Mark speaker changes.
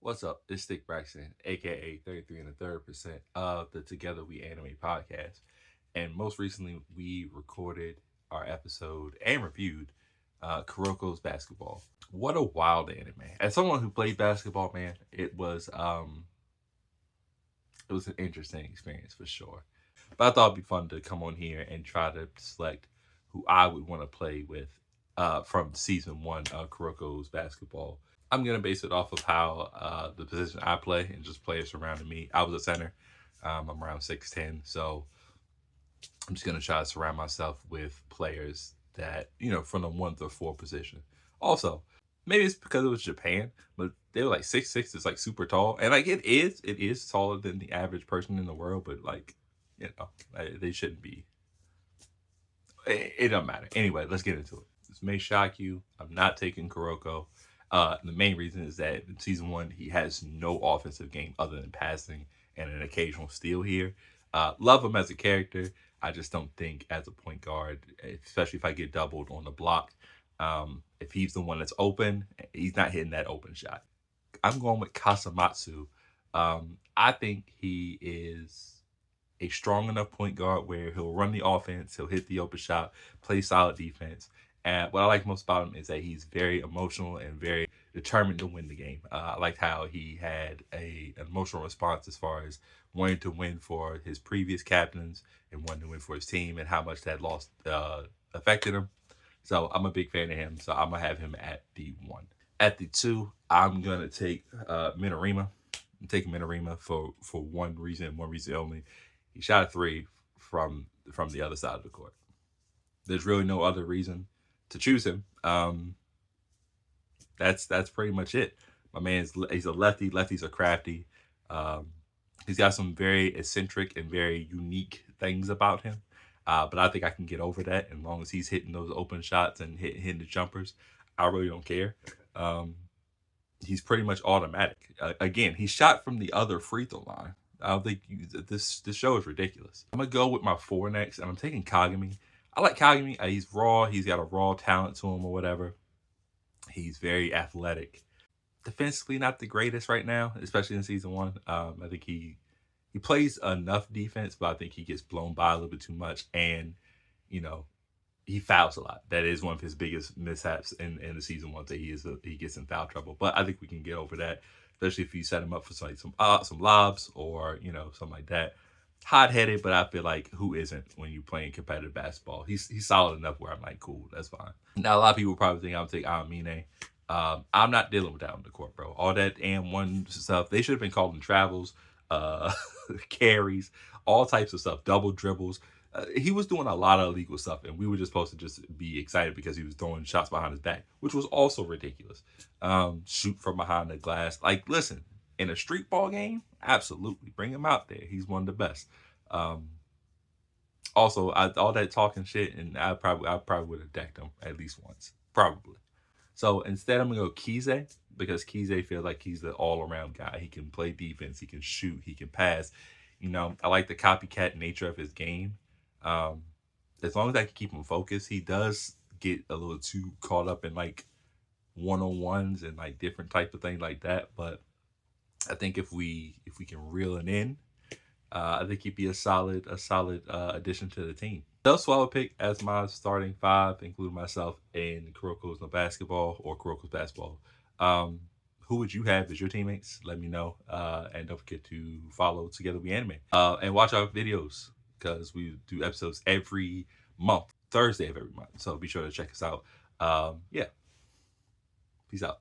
Speaker 1: What's up? It's Stik aka 33 and a third percent of the Together We Anime podcast. And most recently, we recorded our episode and reviewed Kuroko's basketball. What a wild anime! As someone who played basketball, man, it was an interesting experience for sure. But I thought it'd be fun to come on here and try to select who I would want to play with from season one of Kuroko's basketball. I'm gonna base it off of how the position I play and just players surrounding me. I was a center. I'm around 6'10", so I'm just gonna try to surround myself with players that from the 1 to 4 position. Also, maybe it's because it was Japan, but they were like 6'6". It's like super tall, and like it is taller than the average person in the world. But they shouldn't be. It don't matter. Anyway, let's get into it. This may shock you. I'm not taking Kuroko. The main reason is that in season one, he has no offensive game other than passing and an occasional steal here. Love him as a character. I just don't think as a point guard, especially if I get doubled on the block, if he's the one that's open, he's not hitting that open shot. I'm going with Kasamatsu. I think he is a strong enough point guard where he'll run the offense, he'll hit the open shot, play solid defense. And what I like most about him is that he's very emotional and very determined to win the game. I liked how he had an emotional response as far as wanting to win for his previous captains and wanting to win for his team and how much that loss affected him. So I'm a big fan of him. So I'm going to have him at the 1. At the 2, I'm going to take midorima. I'm taking midorima for one reason only. He shot a 3 from the other side of the court. There's really no other reason to choose him. That's pretty much it. My he's a lefty. Lefties are crafty. He's got some very eccentric and very unique things about him. But I think I can get over that as long as he's hitting those open shots and hitting the jumpers. I really don't care. He's pretty much automatic. Again, he shot from the other free throw line. I don't think this show is ridiculous. I'm gonna go with my 4 next, and I'm taking Kagami. I like Kagami. He's raw. He's got a raw talent to him or whatever. He's very athletic. Defensively, not the greatest right now, especially in season 1. I think he plays enough defense, but I think he gets blown by a little bit too much, and he fouls a lot. That is one of his biggest mishaps in the season 1. That he gets in foul trouble. But I think we can get over that, especially if you set him up for some lobs or something like that. Hot-headed, but I feel like who isn't when you're playing competitive basketball? He's solid enough where I'm like, cool, that's fine. Now, a lot of people probably think I'll take aomine. I'm not dealing with that on the court, bro. All that and one stuff, they should have been calling travels, carries, all types of stuff, double dribbles. He was doing a lot of illegal stuff, and we were just supposed to just be excited because he was throwing shots behind his back, which was also ridiculous. Shoot from behind the glass. Like, listen, in a street ball game, absolutely bring him out there. He's one of the best. Also, all that talking shit, and I probably would have decked him at least once, probably. So instead, I'm gonna go Kise because Kise feels like he's the all-around guy. He can play defense, he can shoot, he can pass. I like the copycat nature of his game. As long as I can keep him focused, he does get a little too caught up in like one-on-ones and like different types of things like that. But I think if we can reel it in, I think he'd be a solid addition to the team. That's what I would pick as my starting 5, including myself in Kuroko's basketball. Who would you have as your teammates? Let me know. And don't forget to follow Together We Anime. And watch our videos because we do episodes every month, Thursday of every month. So be sure to check us out. Yeah. Peace out.